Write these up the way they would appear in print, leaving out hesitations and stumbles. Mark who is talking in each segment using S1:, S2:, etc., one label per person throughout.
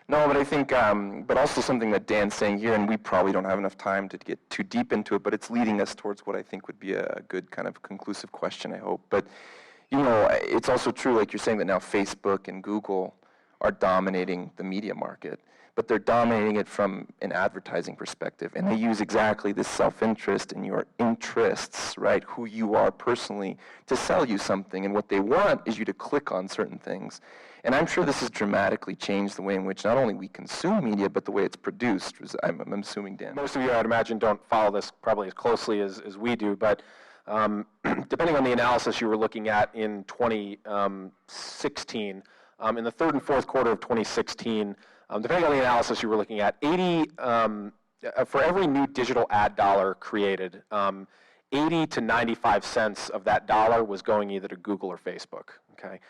S1: No, but I think, but also something that Dan's saying here, and we probably don't have enough time to get too deep into it, but it's leading us towards what I think would be a good kind of conclusive question, I hope. But, you know, it's also true, like you're saying, that now Facebook and Google are dominating the media market, but they're dominating it from an advertising perspective, and they use exactly this self-interest and your interests, right, who you are personally, to sell you something, and what they want is you to click on certain things. And I'm sure this has dramatically changed the way in which not only we consume media, but the way it's produced. I'm assuming, Dan.
S2: Most of you, I'd imagine, don't follow this probably as closely as we do, but depending on the analysis you were looking at in 2016, in the third and fourth quarter of 2016, depending on the analysis you were looking at, for every new digital ad dollar created, 80 to 95 cents of that dollar was going either to Google or Facebook, okay?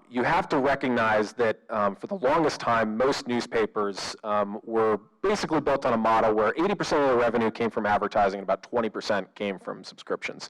S2: You have to recognize that for the longest time, most newspapers were basically built on a model where 80% of the revenue came from advertising and about 20% came from subscriptions.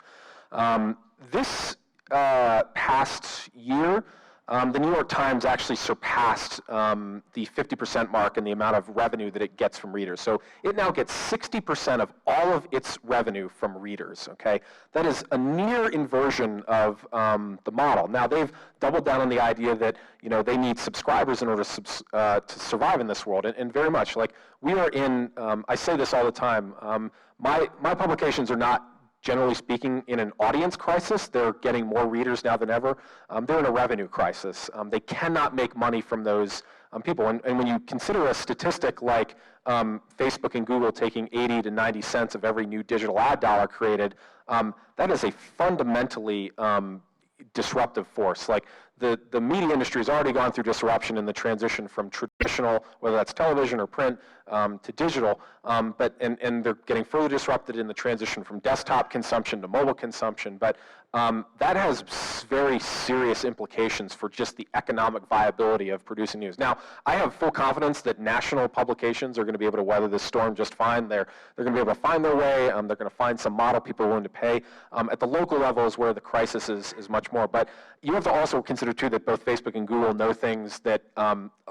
S2: This past year, the New York Times actually surpassed the 50% mark in the amount of revenue that it gets from readers. So it now gets 60% of all of its revenue from readers, okay? That is a near inversion of the model. Now, they've doubled down on the idea that, you know, they need subscribers in order to survive in this world, and very much. Like, we are in, I say this all the time, my publications are not, generally speaking, in an audience crisis. They're getting more readers now than ever. They're in a revenue crisis. They cannot make money from those people. And when you consider a statistic like Facebook and Google taking 80 to 90 cents of every new digital ad dollar created, that is a fundamentally disruptive force. Like, the media industry has already gone through disruption in the transition from traditional, whether that's television or print, to digital, and they're getting further disrupted in the transition from desktop consumption to mobile consumption. But that has very serious implications for just the economic viability of producing news. Now, I have full confidence that national publications are going to be able to weather this storm just fine. They're going to be able to find their way. They're going to find some model people are willing to pay. At the local level is where the crisis is much more. But you have to also consider, too, that both Facebook and Google know things that,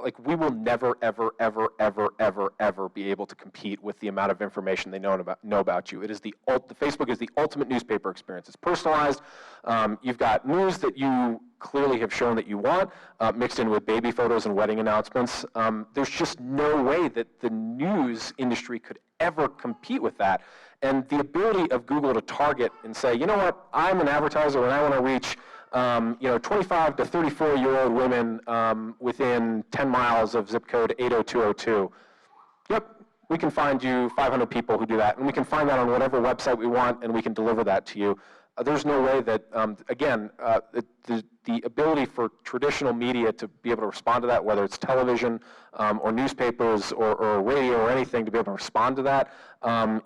S2: like, we will never, ever, ever, ever, ever, ever be able to compete with the amount of information they know about you. It is the Facebook is the ultimate newspaper experience. It's personalized. You've got news that you clearly have shown that you want, mixed in with baby photos and wedding announcements. There's just no way that the news industry could ever compete with that. And the ability of Google to target and say, you know what, I'm an advertiser and I want to reach 25 to 34-year-old women within 10 miles of zip code 80202. Yep, we can find you 500 people who do that, and we can find that on whatever website we want, and we can deliver that to you. There's no way that, again, the ability for traditional media to be able to respond to that, whether it's television or newspapers or radio or anything, to be able to respond to that,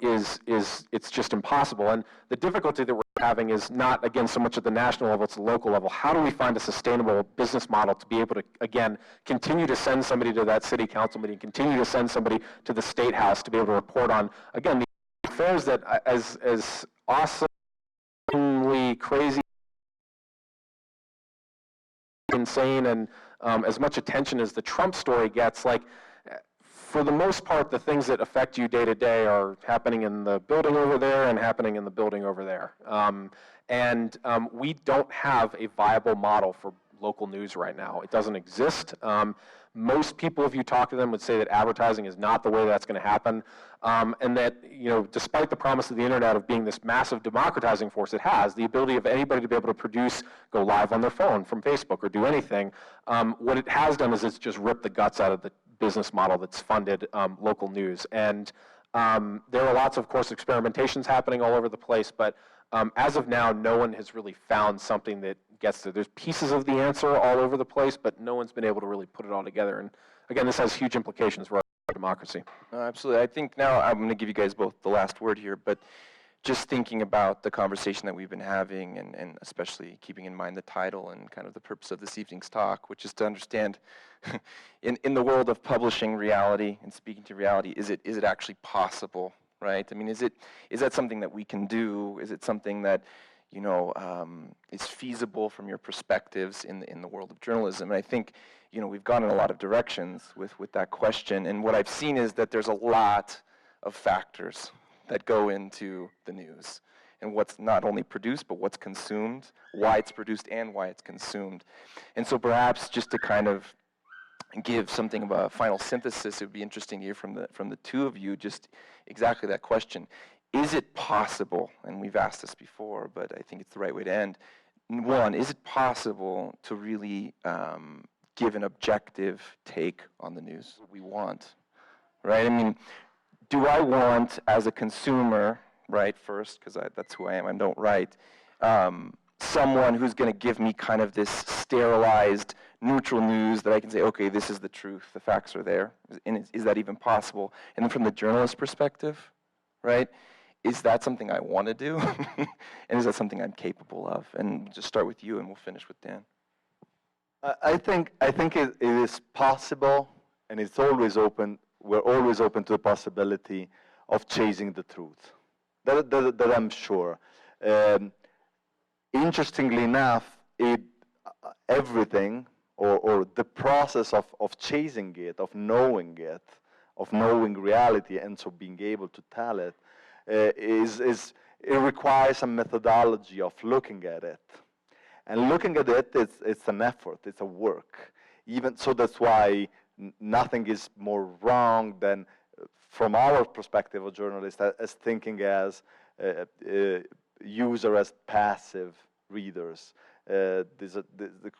S2: it's just impossible. And the difficulty that we're having is not, again, so much at the national level, it's the local level. How do we find a sustainable business model to be able to, again, continue to send somebody to that city council meeting, continue to send somebody to the state house to be able to report on, again, the affairs that, as awesome, crazy, insane, and as much attention as the Trump story gets, like, for the most part, the things that affect you day to day are happening in the building over there and happening in the building over there. We don't have a viable model for local news right now. It doesn't exist. Most people, if you talk to them, would say that advertising is not the way that's going to happen, and that, you know, despite the promise of the internet of being this massive democratizing force it has, the ability of anybody to be able to produce, go live on their phone from Facebook or do anything, what it has done is it's just ripped the guts out of the business model that's funded local news. And there are lots of, course, experimentations happening all over the place, but as of now, no one has really found something that gets there. There's pieces of the answer all over the place, but no one's been able to really put it all together. And again, this has huge implications for our democracy.
S1: Absolutely. I think now I'm going to give you guys both the last word here, but just thinking about the conversation that we've been having, and especially keeping in mind the title and kind of the purpose of this evening's talk, which is to understand in the world of publishing reality and speaking to reality, is it actually possible, right? I mean, is that something that we can do? Is it something that, is feasible from your perspectives in the world of journalism. And I think, we've gone in a lot of directions with that question. And what I've seen is that there's a lot of factors that go into the news and what's not only produced, but what's consumed, why it's produced and why it's consumed. And so perhaps just to kind of give something of a final synthesis, it would be interesting to hear from the two of you just exactly that question. Is it possible, and we've asked this before, but I think it's the right way to end, one, is it possible to really give an objective take on the news we want, right? I mean, do I want, as a consumer, right, first, because that's who I am, I don't write, someone who's going to give me kind of this sterilized, neutral news that I can say, okay, this is the truth, the facts are there, and is that even possible? And then from the journalist perspective, right, is that something I want to do? And is that something I'm capable of? And we'll just start with you, and we'll finish with Dan.
S3: I think it is possible, and it's always open. We're always open to the possibility of chasing the truth. That I'm sure. Interestingly enough, everything or the process of chasing it, of knowing reality, and so being able to tell it, it requires a methodology of looking at it. And looking at it, it's an effort, it's a work. Even so, that's why nothing is more wrong than, from our perspective of journalists, as thinking as user as passive readers. They're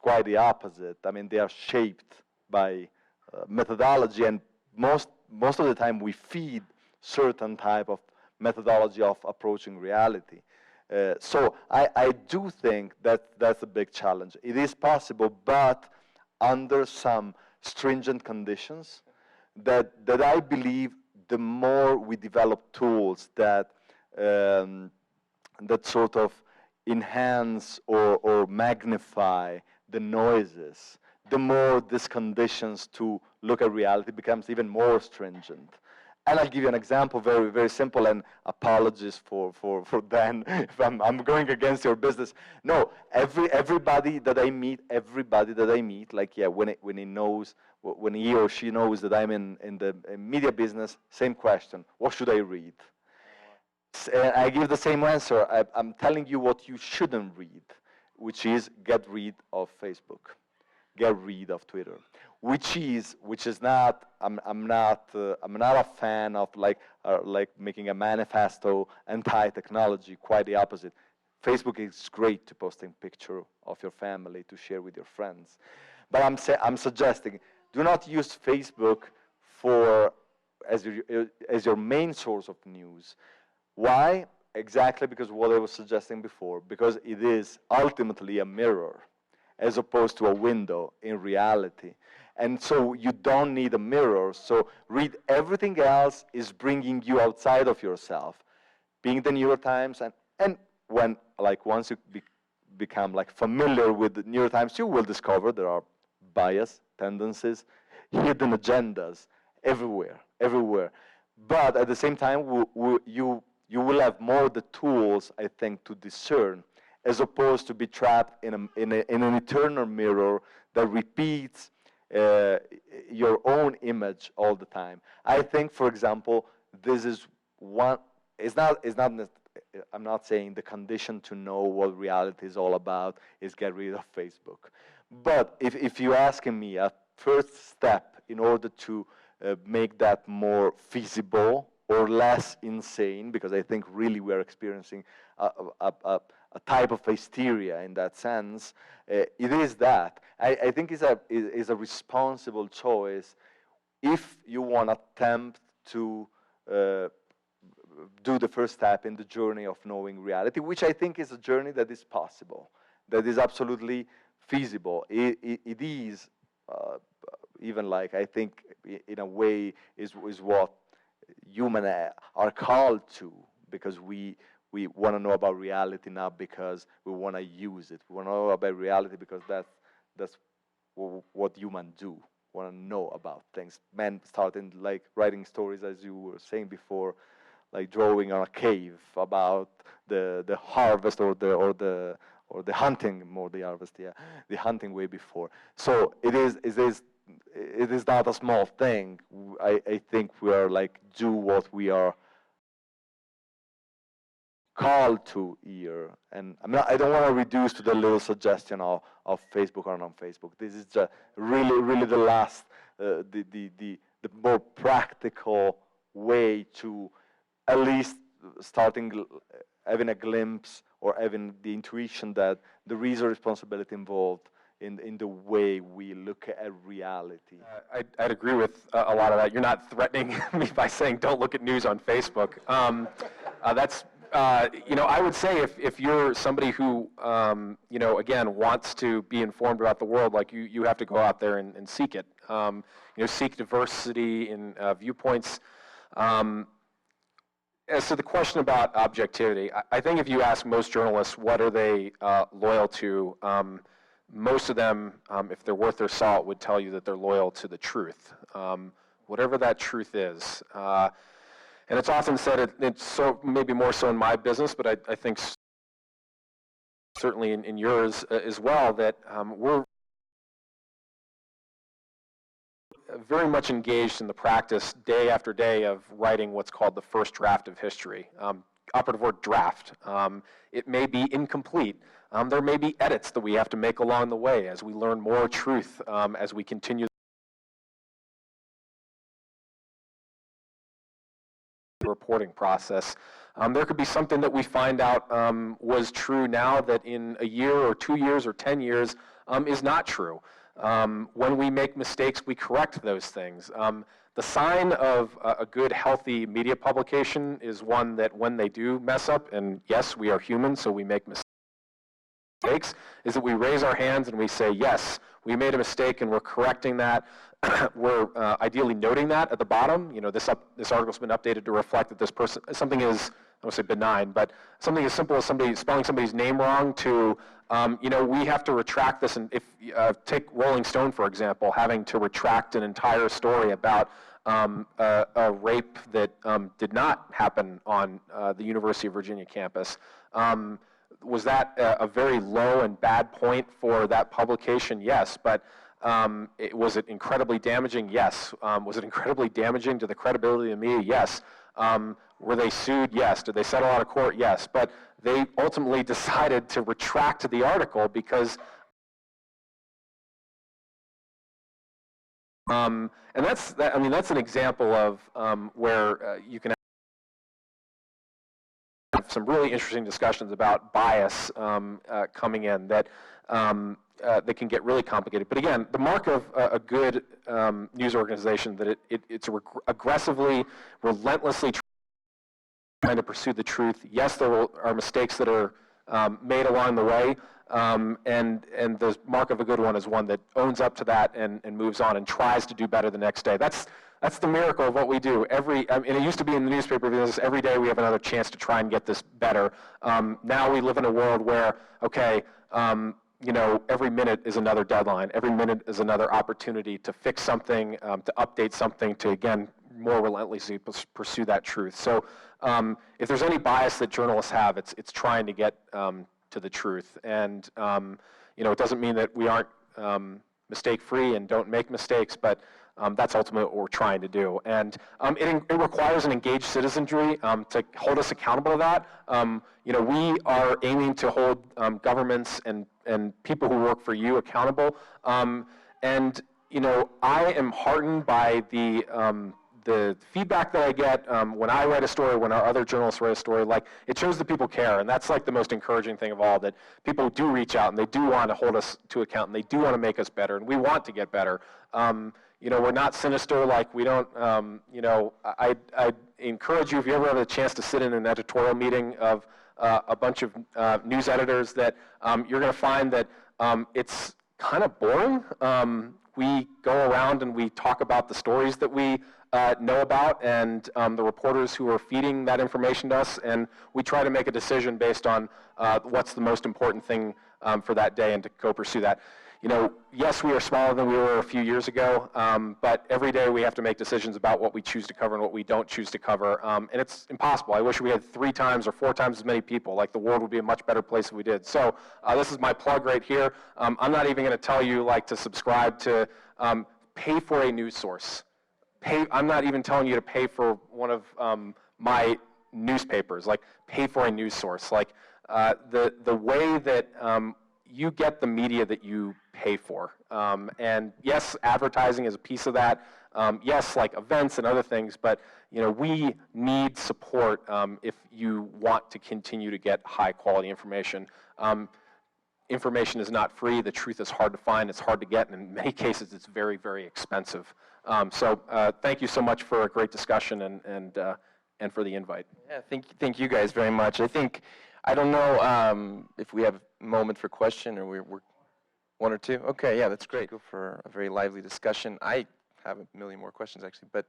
S3: quite the opposite. I mean, they are shaped by methodology, and most of the time we feed certain type of methodology of approaching reality. So I do think that's a big challenge. It is possible, but under some stringent conditions that I believe the more we develop tools that sort of enhance or magnify the noises, the more these conditions to look at reality becomes even more stringent. And I'll give you an example, very, very simple, and apologies for Dan if I'm going against your business. No, everybody that I meet, like, yeah, when he or she knows that I'm in the media business, same question, what should I read? I give the same answer. I'm telling you what you shouldn't read, which is get rid of Facebook, get rid of Twitter, which is not. I'm not a fan of like making a manifesto anti-technology. Quite the opposite. Facebook is great to posting picture of your family to share with your friends, but I'm suggesting do not use Facebook as your main source of news. Why? Exactly because what I was suggesting before, because it is ultimately a mirror as opposed to a window in reality. And so you don't need a mirror, so read everything else is bringing you outside of yourself. Being the New York Times, and when, like, once you become like familiar with the New York Times, you will discover there are bias, tendencies, hidden agendas everywhere. But at the same time, you will have more the tools, I think, to discern, as opposed to be trapped in an eternal mirror that repeats your own image all the time. I think, for example, this is one. I'm not saying the condition to know what reality is all about is get rid of Facebook. But if you're asking me a first step in order to make that more feasible or less insane, because I think really we're experiencing a type of hysteria in that sense, it is that. I think it's a responsible choice if you want to attempt to do the first step in the journey of knowing reality, which I think is a journey that is possible, that is absolutely feasible. It is, even like, I think, in a way, is what humans are called to, because we want to know about reality not because we want to use it. We want to know about reality because that's what humans do. Want to know about things. Men started like writing stories, as you were saying before, like drawing on a cave about the harvest or the hunting, more the harvest, yeah, the hunting way before. So it is not a small thing. I think we are like do what we are called to here, and I don't want to reduce to the little suggestion of Facebook or non-Facebook. This is just really the last, the more practical way to at least starting having a glimpse or having the intuition that there is a responsibility involved in the way we look at reality.
S2: I'd agree with a lot of that. You're not threatening me by saying don't look at news on Facebook. That's I would say if you're somebody who, again, wants to be informed about the world, like you have to go out there and seek it. Seek diversity in viewpoints. As to the question about objectivity, I think if you ask most journalists what are they loyal to, most of them, if they're worth their salt, would tell you that they're loyal to the truth, whatever that truth is. And it's often said, it's so maybe more so in my business, but I think certainly in yours as well, that we're very much engaged in the practice day after day of writing what's called the first draft of history. Operative word draft. It may be incomplete. There may be edits that we have to make along the way as we learn more truth, as we continue the reporting process. There could be something that we find out was true now that in a year or 2 years or 10 years is not true. When we make mistakes, we correct those things. The sign of a good, healthy media publication is one that when they do mess up, and yes, we are human, so we make mistakes, is that we raise our hands and we say, yes, we made a mistake and we're correcting that. We're ideally noting that at the bottom. This article's been updated to reflect that this person, something is, I won't say benign, but something as simple as spelling somebody's name wrong to, we have to retract this. And if take Rolling Stone, for example, having to retract an entire story about a rape that did not happen on the University of Virginia campus. Was that a very low and bad point for that publication? Yes, but was it incredibly damaging? Yes. Was it incredibly damaging to the credibility of the media? Yes. Were they sued? Yes. Did they settle out of court? Yes. But they ultimately decided to retract the article because and that's an example of where you can have some really interesting discussions about bias coming in that can get really complicated. But again, the mark of a good news organization that it's aggressively, relentlessly trying to pursue the truth. Yes, there are mistakes that are made along the way, and the mark of a good one is one that owns up to that and moves on and tries to do better the next day. That's the miracle of what we do. And it used to be in the newspaper business, every day we have another chance to try and get this better. Now we live in a world where, okay, every minute is another deadline. Every minute is another opportunity to fix something, to update something, to, again, more relentlessly pursue that truth. So if there's any bias that journalists have, it's trying to get to the truth. And, it doesn't mean that we aren't mistake-free and don't make mistakes, but that's ultimately what we're trying to do. And it requires an engaged citizenry to hold us accountable to that. We are aiming to hold governments and people who work for you accountable. And I am heartened by the feedback that I get when I write a story, when our other journalists write a story. Like, it shows that people care, and that's like the most encouraging thing of all, that people do reach out and they do want to hold us to account and they do want to make us better, and we want to get better. We're not sinister, like we don't, I encourage you, if you ever have a chance to sit in an editorial meeting of a bunch of news editors, that you're going to find that it's kind of boring. We go around and we talk about the stories that we know about and the reporters who are feeding that information to us, and we try to make a decision based on what's the most important thing for that day and to go pursue that. yes, we are smaller than we were a few years ago, but every day we have to make decisions about what we choose to cover and what we don't choose to cover, and it's impossible. I wish we had 3 times or 4 times as many people. Like, the world would be a much better place if we did. So this is my plug right here. I'm not even going to tell you, like, to subscribe to, pay for a news source. I'm not even telling you to pay for one of my newspapers. Like, pay for a news source. Like, the way that you get the media that you pay for. And yes, advertising is a piece of that. Yes, like events and other things, but we need support if you want to continue to get high quality information. Information is not free. The truth is hard to find. It's hard to get, and in many cases, it's very, very expensive. So thank you so much for a great discussion and for the invite.
S1: Yeah, thank you guys very much. I don't know if we have a moment for question, or we're 1 or 2. Okay, yeah, that's great. Go for a very lively discussion. I have a million more questions, actually, but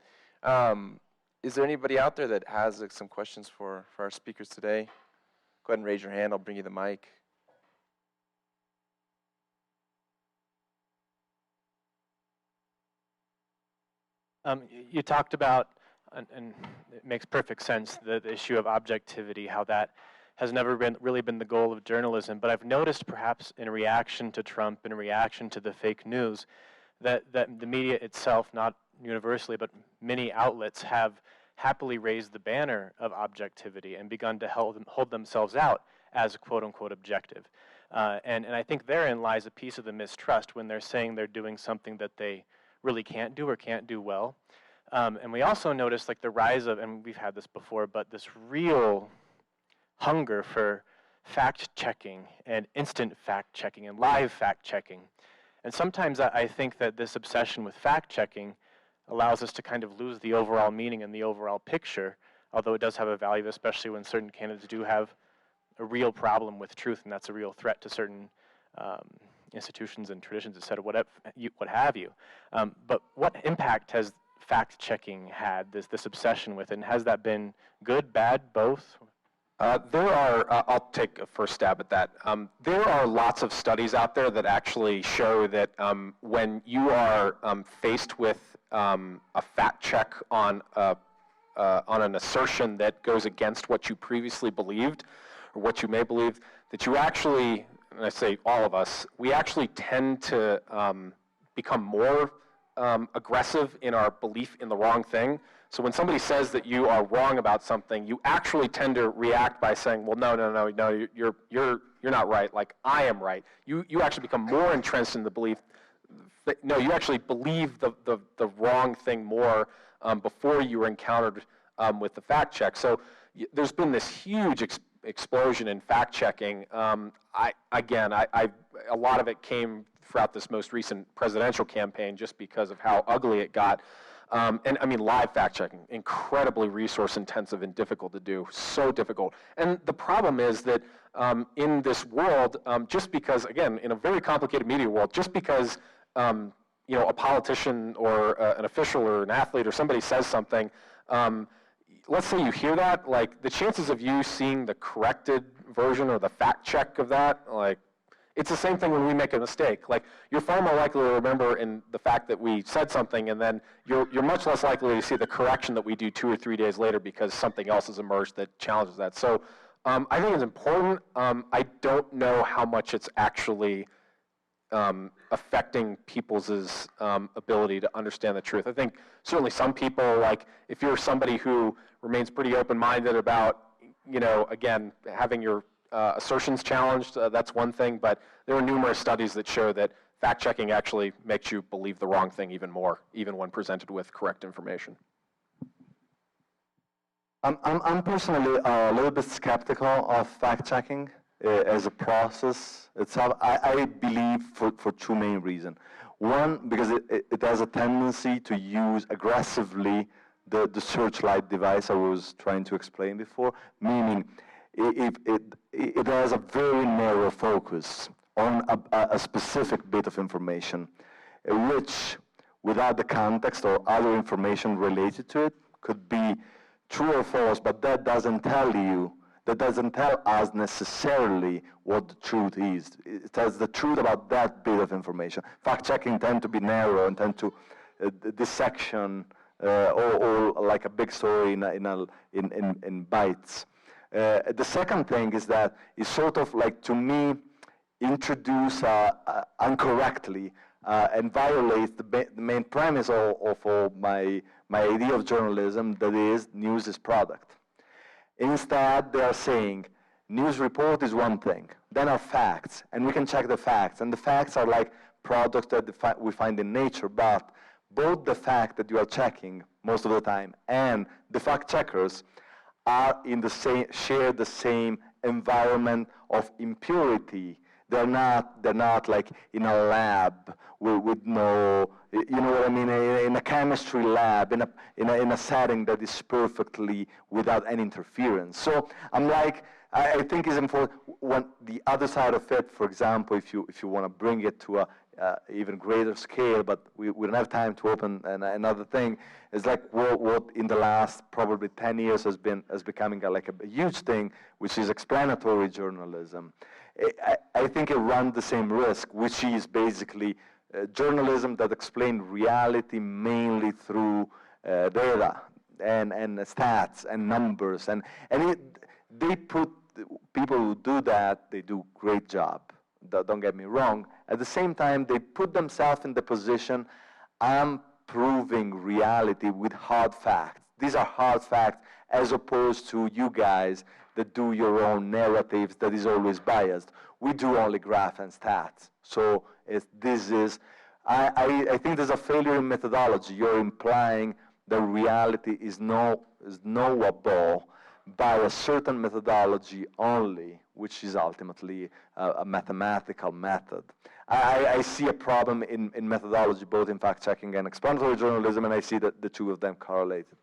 S1: is there anybody out there that has some questions for our speakers today? Go ahead and raise your hand. I'll bring you the mic.
S4: You talked about, and it makes perfect sense, the issue of objectivity, how that has never really been the goal of journalism. But I've noticed, perhaps in reaction to Trump, in reaction to the fake news, that the media itself, not universally, but many outlets, have happily raised the banner of objectivity and begun to hold themselves out as quote-unquote objective. And I think therein lies a piece of the mistrust when they're saying they're doing something that they really can't do or can't do well. And we also notice, like, the rise of, and we've had this before, but this real hunger for fact-checking and instant fact-checking and live fact-checking. And sometimes I think that this obsession with fact-checking allows us to kind of lose the overall meaning and the overall picture, although it does have a value, especially when certain candidates do have a real problem with truth, and that's a real threat to certain institutions and traditions, et cetera, what have you. But what impact has fact-checking had, this obsession with it, and has that been good, bad, both?
S2: There are, I'll take a first stab at that. There are lots of studies out there that actually show that when you are faced with a fact check on an assertion that goes against what you previously believed, or what you may believe, that you actually, and I say all of us, we actually tend to become more aggressive in our belief in the wrong thing. So when somebody says that you are wrong about something, you actually tend to react by saying, well, no, you're not right. Like, I am right. You actually become more entrenched in the belief that, no, you actually believe the wrong thing more before you were encountered with the fact check. So there's been this huge explosion in fact checking. A lot of it came throughout this most recent presidential campaign just because of how ugly it got. And I mean, live fact-checking, incredibly resource-intensive and difficult to do, so difficult. And the problem is that in this world, just because, again, in a very complicated media world, just because a politician or an official or an athlete or somebody says something, let's say you hear that, like, the chances of you seeing the corrected version or the fact check of that, like, it's the same thing when we make a mistake. Like, you're far more likely to remember in the fact that we said something, and then you're much less likely to see the correction that we do 2 or 3 days later because something else has emerged that challenges that. So I think it's important. I don't know how much it's actually affecting people's ability to understand the truth. I think certainly some people, like, if you're somebody who remains pretty open-minded about, again, having your assertions challenged, that's one thing, but there are numerous studies that show that fact-checking actually makes you believe the wrong thing even more, even when presented with correct information.
S3: I'm personally a little bit skeptical of fact-checking as a process itself. I believe for 2 main reasons. One, because it has a tendency to use aggressively the searchlight device I was trying to explain before, meaning it has a very narrow focus on a specific bit of information, which, without the context or other information related to it, could be true or false, but that doesn't tell you that doesn't tell us necessarily what the truth is. It tells the truth about that bit of information. Fact-checking tend to be narrow and tend to dissection or like a big story in bites. The second thing is that it's sort of like, to me, introduce incorrectly and violates the main premise of my idea of journalism, that is, news is product. Instead, they are saying, news report is one thing, then are facts, and we can check the facts, and the facts are like products that we find in nature, but both the fact that you are checking most of the time and the fact checkers are in the same, share the same environment of impurity. They're not like in a lab with no, you know what I mean, in a chemistry lab, in a setting that is perfectly without any interference. So I'm like, I think it's important, when the other side of it, for example, if you want to bring it to a even greater scale, but we don't have time to open another thing, is like what in the last probably 10 years has becoming like a huge thing, which is explanatory journalism. I think it runs the same risk, which is basically journalism that explains reality mainly through data and stats and numbers, and they put people who do that, they do a great job. Don't get me wrong. At the same time, they put themselves in the position, I'm proving reality with hard facts. These are hard facts, as opposed to you guys that do your own narratives that is always biased. We do only graph and stats. So I think there's a failure in methodology. You're implying that reality is knowable by a certain methodology only, which is ultimately a mathematical method. I see a problem in methodology, both in fact-checking and explanatory journalism, and I see that the two of them correlated.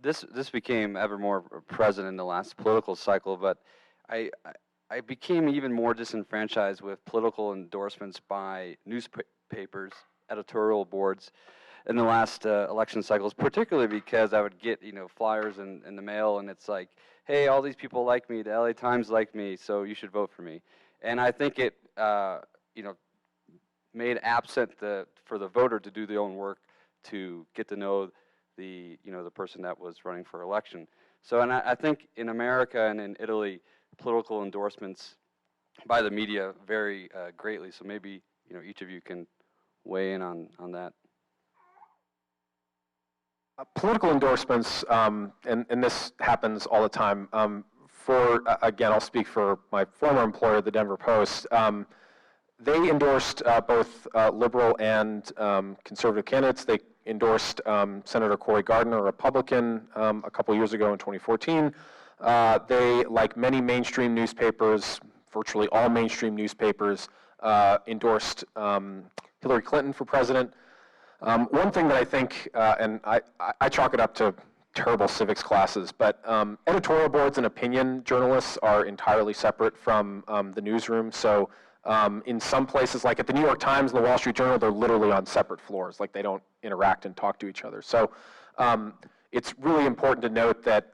S5: This became ever more present in the last political cycle, but I became even more disenfranchised with political endorsements by newspapers, editorial boards in the last election cycles, particularly because I would get flyers in the mail, and it's like, hey, all these people like me, the LA Times like me, so you should vote for me. And I think it made absent for the voter to do their own work to get to know the person that was running for election. So, and I think in America and in Italy, political endorsements by the media vary greatly. So maybe each of you can weigh in on that.
S2: Political endorsements, and this happens all the time. Again, I'll speak for my former employer, the Denver Post. They endorsed both liberal and conservative candidates. They endorsed Senator Cory Gardner, a Republican, a couple years ago in 2014. They, like many mainstream newspapers, virtually all mainstream newspapers, endorsed Hillary Clinton for president. One thing that I think, and I chalk it up to terrible civics classes, but editorial boards and opinion journalists are entirely separate from the newsroom. So in some places, like at the New York Times and the Wall Street Journal, they're literally on separate floors. Like they don't interact and talk to each other. So it's really important to note that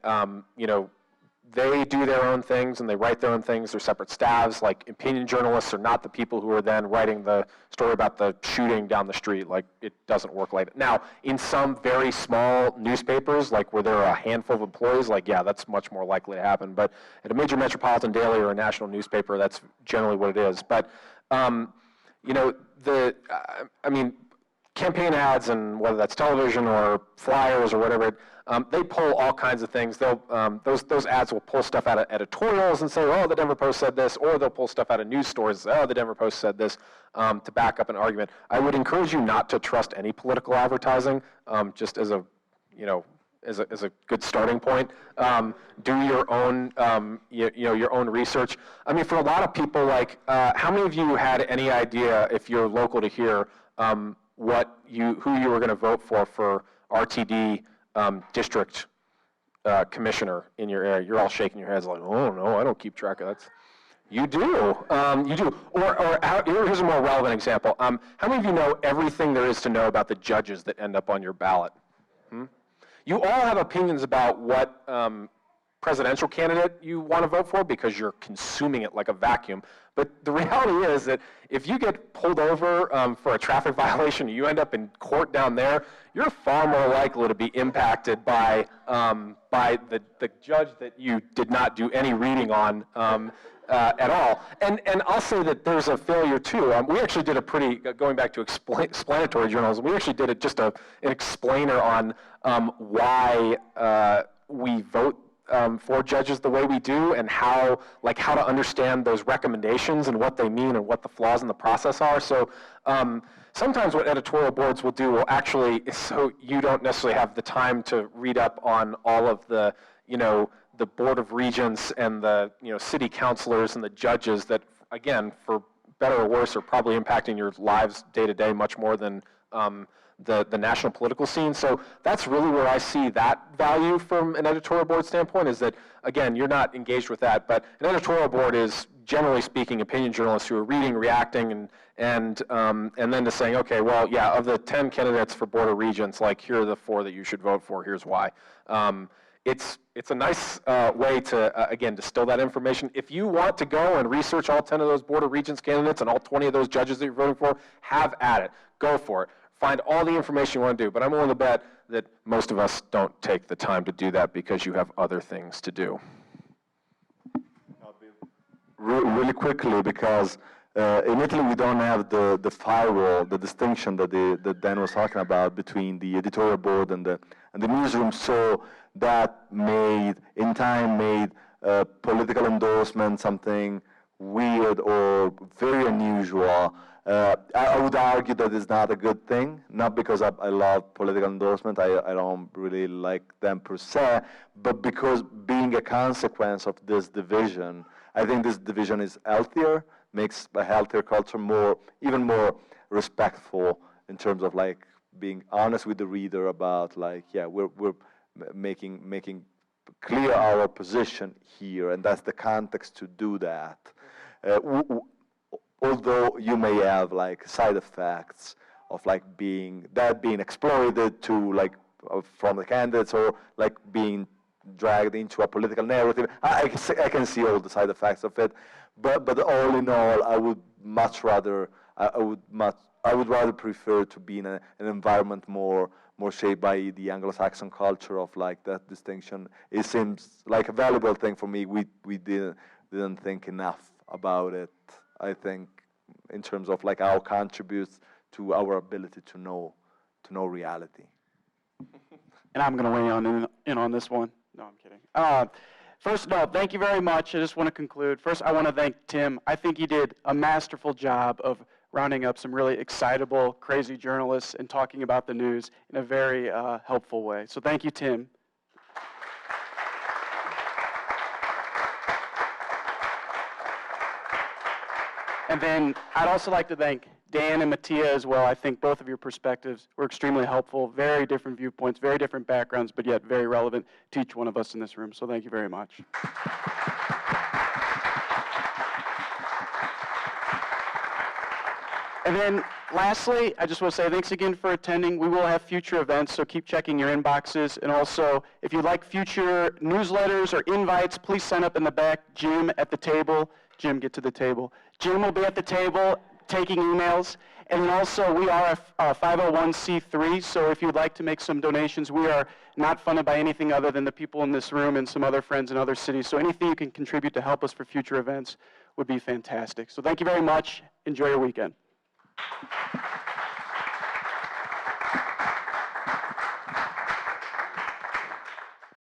S2: they do their own things and they write their own things. They're separate staffs. Like opinion journalists are not the people who are then writing the story about the shooting down the street. Like it doesn't work like that. Now, in some very small newspapers, like where there are a handful of employees, like yeah, that's much more likely to happen. But at a major metropolitan daily or a national newspaper, that's generally what it is. But campaign ads, and whether that's television or flyers or whatever, they pull all kinds of things. They'll those ads will pull stuff out of editorials and say, oh, the Denver Post said this, or they'll pull stuff out of news stories. Oh, the Denver Post said this, to back up an argument. I would encourage you not to trust any political advertising, just as a as a good starting point. Do your own your own research. I mean, for a lot of people, like how many of you had any idea, if you're local to here, who you were going to vote for RTD district commissioner in your area? You're all shaking your heads like, oh no, I don't keep track of that. You do. You do. Here's a more relevant example. How many of you know everything there is to know about the judges that end up on your ballot? You all have opinions about what presidential candidate you want to vote for because you're consuming it like a vacuum. But the reality is that if you get pulled over for a traffic violation, you end up in court down there, you're far more likely to be impacted by the judge that you did not do any reading on at all. And I'll say that there's a failure too. We actually did a pretty, going back to explanatory journalism, we actually did an explainer on why we vote for judges the way we do, and how to understand those recommendations and what they mean and what the flaws in the process are. So sometimes what editorial boards will do will actually, so you don't necessarily have the time to read up on all of the, the Board of Regents and the, city councilors and the judges that, again, for better or worse, are probably impacting your lives day to day much more than the national political scene. So that's really where I see that value from an editorial board standpoint, is that, again, you're not engaged with that, but an editorial board is, generally speaking, opinion journalists who are reading, reacting, and then just saying, okay, well, yeah, of the 10 candidates for Board of Regents, here are the 4 that you should vote for, here's why. It's a nice way to, again, distill that information. If you want to go and research all 10 of those Board of Regents candidates and all 20 of those judges that you're voting for, have at it. Go for it. Find all the information you want to do. But I'm willing to bet that most of us don't take the time to do that because you have other things to do.
S3: Really quickly, because in Italy we don't have the firewall, the distinction that Dan was talking about between the editorial board and the newsroom. So that made political endorsement something weird or very unusual. I would argue that it's not a good thing, not because I love political endorsement, I don't really like them per se, but because being a consequence of this division, I think this division is healthier, makes a healthier culture even more respectful in terms of being honest with the reader about we're making clear our position here, and that's the context to do that. Although you may have side effects of being exploited to from the candidates, or being dragged into a political narrative. I can see all the side effects of it, but all in all, I would rather prefer to be in an environment more shaped by the Anglo-Saxon culture of that distinction. It seems like a valuable thing for me. We didn't think enough about it, I think, in terms of how it contributes to our ability to know reality.
S6: And I'm going to weigh in on this one. No, I'm kidding. First of all, thank you very much. I just want to conclude. First, I want to thank Tim. I think he did a masterful job of rounding up some really excitable, crazy journalists and talking about the news in a very helpful way. So thank you, Tim. And then I'd also like to thank Dan and Mattia as well. I think both of your perspectives were extremely helpful, very different viewpoints, very different backgrounds, but yet very relevant to each one of us in this room. So thank you very much. And then lastly, I just want to say thanks again for attending. We will have future events, so keep checking your inboxes. And also, if you'd like future newsletters or invites, please sign up in the back. Jim at the table. Jim, get to the table. Jim will be at the table taking emails. And then also, we are a 501c3, so if you'd like to make some donations, we are not funded by anything other than the people in this room and some other friends in other cities. So anything you can contribute to help us for future events would be fantastic. So thank you very much. Enjoy your weekend.